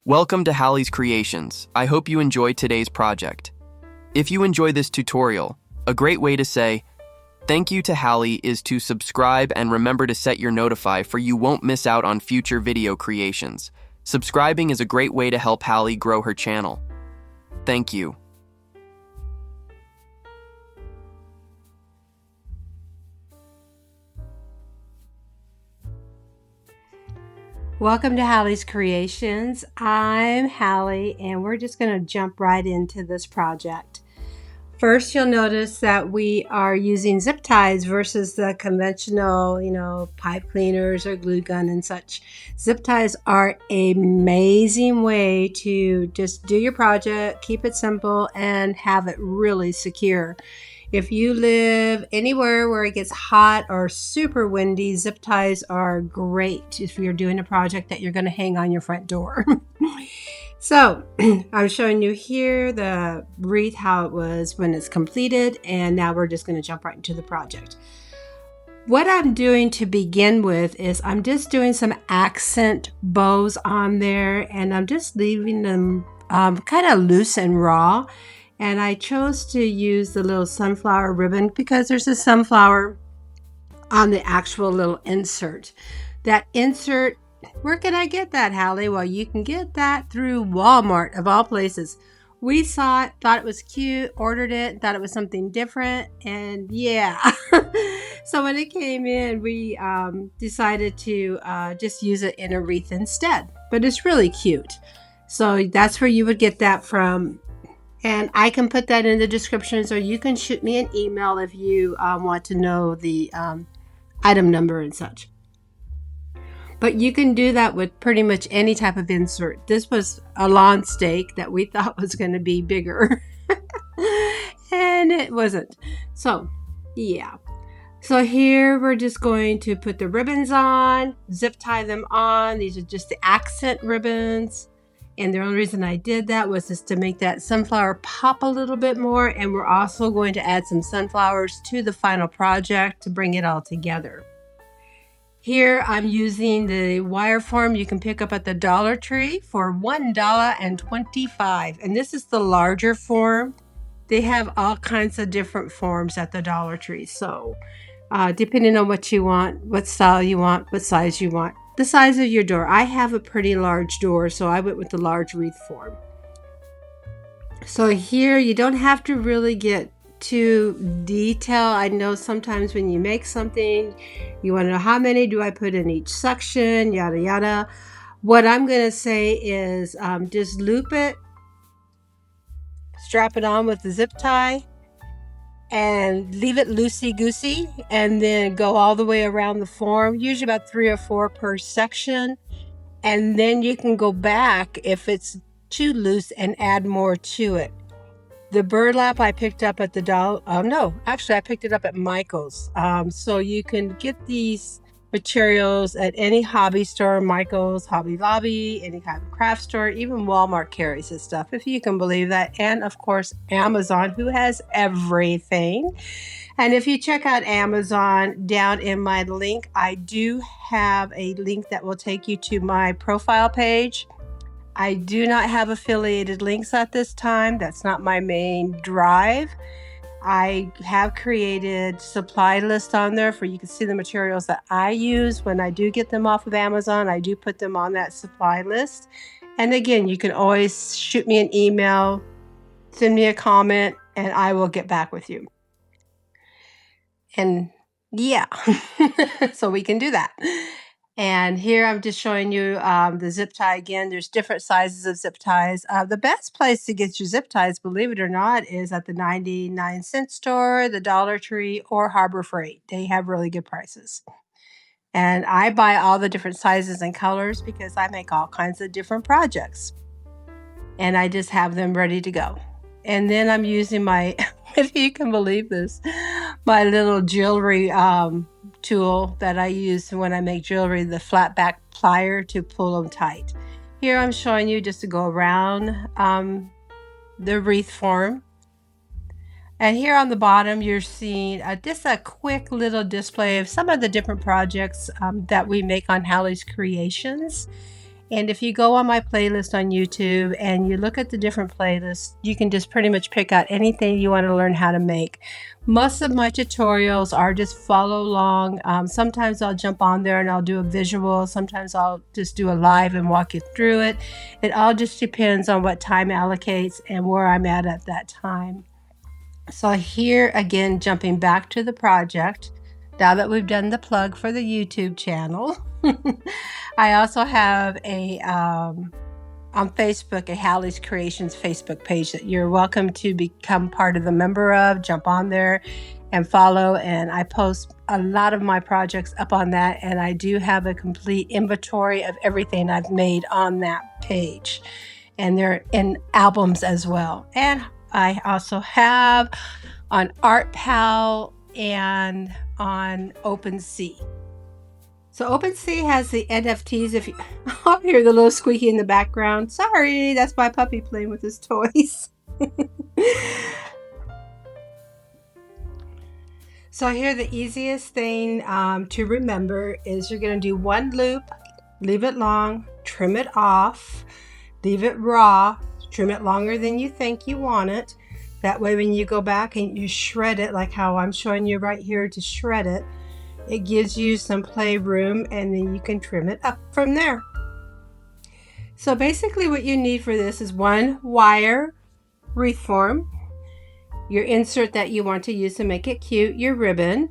Welcome to Hallie's Creations. I hope you enjoy today's project. If you enjoy this tutorial, a great way to say thank you to Hallie is to subscribe and remember to set your notify for you won't miss out on future video creations. Subscribing is a great way to help Hallie grow her channel. Thank you. Welcome to Hallie's Creations. I'm Hallie and we're just going to jump right into this project. First, you'll notice that we are using zip ties versus the conventional, pipe cleaners or glue gun and such. Zip ties are an amazing way to just do your project, keep it simple, and have it really secure. If you live anywhere where it gets hot or super windy, zip ties are great if you're doing a project that you're going to hang on your front door. So I'm showing you here the wreath, how it was when it's completed, and now we're just going to jump right into the project. What I'm doing to begin with is I'm just doing some accent bows on there, and I'm just leaving them kind of loose and raw. And I chose to use the little sunflower ribbon because there's a sunflower on the actual little insert. That insert, where can I get that, Hallie? Well, you can get that through Walmart, of all places. We saw it, thought it was cute, ordered it, thought it was something different, and yeah. So when it came in, we decided to just use it in a wreath instead. But it's really cute. So that's where you would get that from. And I can put that in the description, so you can shoot me an email if you want to know the item number and such. But you can do that with pretty much any type of insert. This was a lawn stake that we thought was going to be bigger. And it wasn't. So, yeah. So here we're just going to put the ribbons on, zip tie them on. These are just the accent ribbons. And the only reason I did that was just to make that sunflower pop a little bit more. And we're also going to add some sunflowers to the final project to bring it all together. Here I'm using the wire form you can pick up at the Dollar Tree for $1.25. And this is the larger form. They have all kinds of different forms at the Dollar Tree. So depending on what you want, what style you want, what size you want. The size of your door. I have a pretty large door, so I went with the large wreath form. So here you don't have to really get too detailed. I know sometimes when you make something, you want to know how many do I put in each section, yada yada. What I'm going to say is just loop it, strap it on with the zip tie, and leave it loosey-goosey, and then go all the way around the form, usually about 3 or 4 per section. And then you can go back if it's too loose and add more to it. The burlap I picked up at the I picked it up at Michael's. So you can get these materials at any hobby store, Michael's, Hobby Lobby, any kind of craft store, even Walmart carries this stuff, if you can believe that. And of course, Amazon, who has everything. And if you check out Amazon, down in my link, I do have a link that will take you to my profile page. I do not have affiliated links at this time. That's not my main drive. I have created supply list on there for you can see the materials that I use. When I do get them off of Amazon, I do put them on that supply list. And again, you can always shoot me an email, send me a comment, and I will get back with you. And yeah, so we can do that. And here I'm just showing you the zip tie again. There's different sizes of zip ties. The best place to get your zip ties, believe it or not, is at the 99-cent store, the Dollar Tree, or Harbor Freight. They have really good prices. And I buy all the different sizes and colors because I make all kinds of different projects. And I just have them ready to go. And then I'm using my, if you can believe this, my little jewelry tool that I use when I make jewelry, the flat back plier to pull them tight. Here I'm showing you just to go around the wreath form. And here on the bottom, you're seeing just a quick little display of some of the different projects that we make on Hallie's Creations. And if you go on my playlist on YouTube and you look at the different playlists, you can just pretty much pick out anything you want to learn how to make. Most of my tutorials are just follow along. Sometimes I'll jump on there and I'll do a visual. Sometimes I'll just do a live and walk you through it. It all just depends on what time allocates and where I'm at that time. So here again, jumping back to the project, now that we've done the plug for the YouTube channel, I also have on Facebook, a Hallie's Creations Facebook page that you're welcome to become part of the member of. Jump on there and follow, and I post a lot of my projects up on that, and I do have a complete inventory of everything I've made on that page, and they're in albums as well. And I also have on ArtPal and on OpenSea. So OpenSea has the NFTs. If you I'll hear the little squeaky in the background. Sorry, that's my puppy playing with his toys. So here the easiest thing to remember is you're going to do one loop, leave it long, trim it off, leave it raw, trim it longer than you think you want it. That way when you go back and you shred it, like how I'm showing you right here to shred it, it gives you some play room, and then you can trim it up from there. So basically what you need for this is one wire wreath form, your insert that you want to use to make it cute, your ribbon,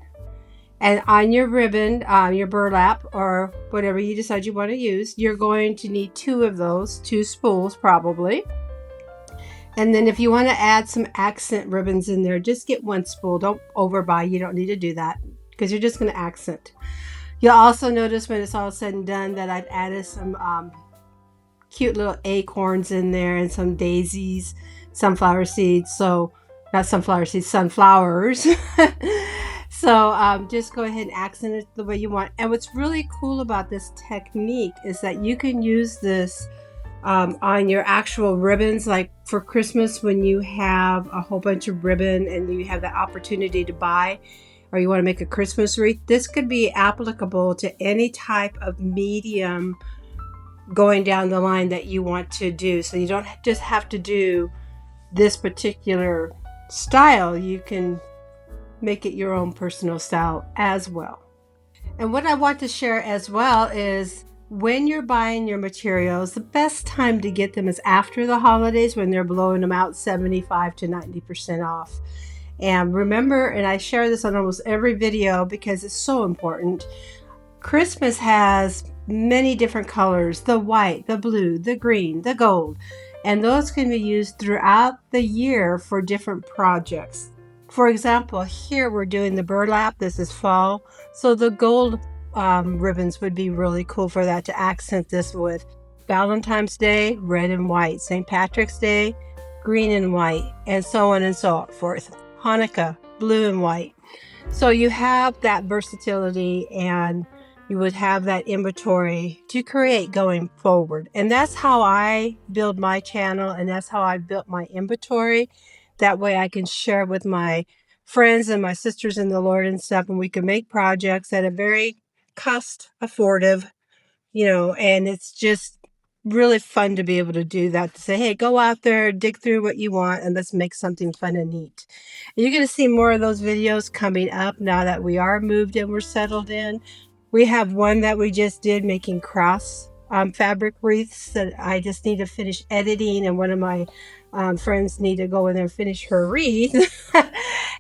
and on your ribbon, your burlap or whatever you decide you want to use, you're going to need two of those, two spools probably. And then if you want to add some accent ribbons in there, just get one spool. Don't overbuy. You don't need to do that because you're just going to accent. You'll also notice when it's all said and done that I've added some cute little acorns in there and some daisies, sunflower seeds. So not sunflower seeds, sunflowers. So just go ahead and accent it the way you want. And what's really cool about this technique is that you can use this on your actual ribbons, like for Christmas when you have a whole bunch of ribbon and you have the opportunity to buy, or you want to make a Christmas wreath. This could be applicable to any type of medium going down the line that you want to do. So you don't just have to do this particular style. You can make it your own personal style as well. And what I want to share as well is when you're buying your materials, the best time to get them is after the holidays when they're blowing them out 75 to 90% off. And remember, and I share this on almost every video because it's so important, Christmas has many different colors, the white, the blue, the green, the gold, and those can be used throughout the year for different projects. For example, here we're doing the burlap. This is fall, so the gold ribbons would be really cool for that, to accent this with. Valentine's Day, red and white. St. Patrick's Day, green and white, and so on and so forth. Hanukkah, blue and white. So you have that versatility, and you would have that inventory to create going forward. And that's how I build my channel, and that's how I built my inventory. That way I can share with my friends and my sisters in the Lord and stuff, and we can make projects at a very cost affordable, and it's just really fun to be able to do that, to say, hey, go out there, dig through what you want, and let's make something fun and neat. And you're going to see more of those videos coming up now that we are moved and we're settled in. We have one that we just did making cross fabric wreaths that I just need to finish editing, and one of my friends need to go in there and finish her wreath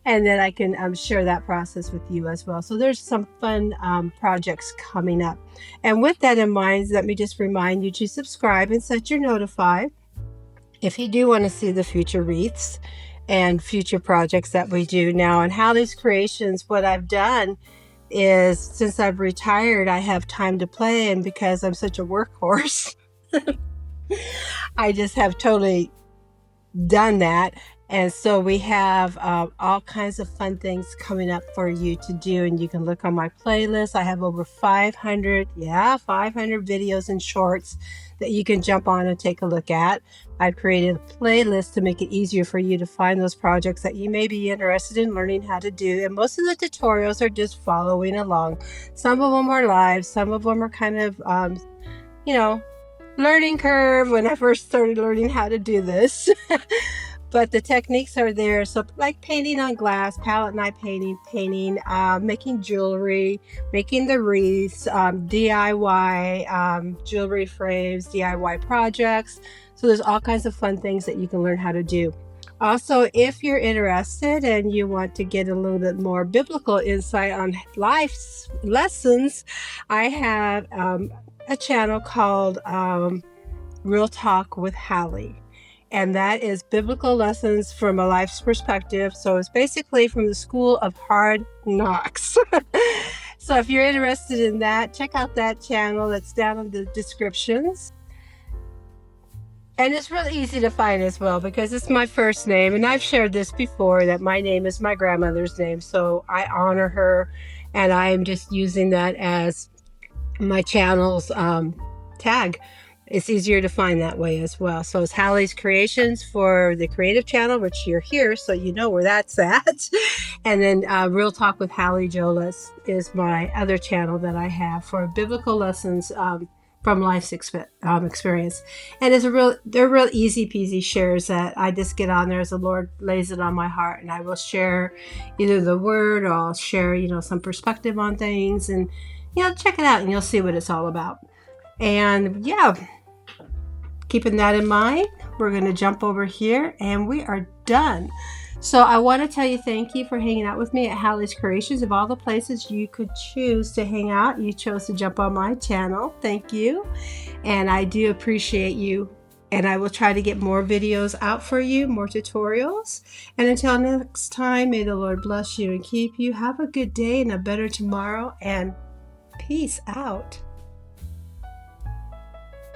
and then I can share that process with you as well. So there's some fun projects coming up. And with that in mind, let me just remind you to subscribe and set your notify if you do want to see the future wreaths and future projects that we do. Now in Hallie's Creations, what I've done is, since I've retired, I have time to play, and because I'm such a workhorse I just have totally done that. And so we have all kinds of fun things coming up for you to do, and you can look on my playlist. I have over 500 videos and shorts that you can jump on and take a look at. I've created a playlist to make it easier for you to find those projects that you may be interested in learning how to do. And most of the tutorials are just following along. Some of them are live, some of them are kind of learning curve when I first started learning how to do this. But the techniques are there. So like painting on glass, palette knife painting, making jewelry, making the wreaths, DIY jewelry frames, DIY projects. So there's all kinds of fun things that you can learn how to do. Also, if you're interested and you want to get a little bit more biblical insight on life's lessons, I have a channel called Real Talk with Hallie. And that is biblical lessons from a life's perspective. So it's basically from the school of hard knocks. So if you're interested in that, check out that channel. That's down in the descriptions. And it's really easy to find as well because it's my first name. And I've shared this before that my name is my grandmother's name. So I honor her, and I am just using that as my channel's tag. It's easier to find that way as well. So it's Hallie's Creations for the creative channel, which you're here, so you know where that's at. And then Real Talk with Hallie Jolis is my other channel that I have for biblical lessons from life's experience. And they're real easy peasy shares that I just get on there as the Lord lays it on my heart, and I will share either the word or I'll share, some perspective on things, and check it out and you'll see what it's all about. And yeah, keeping that in mind, we're going to jump over here and we are done. So I want to tell you thank you for hanging out with me at Hallie's Creations. Of all the places you could choose to hang out, you chose to jump on my channel. Thank you. And I do appreciate you. And I will try to get more videos out for you, more tutorials. And until next time, may the Lord bless you and keep you. Have a good day and a better tomorrow. And peace out.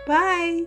Bye.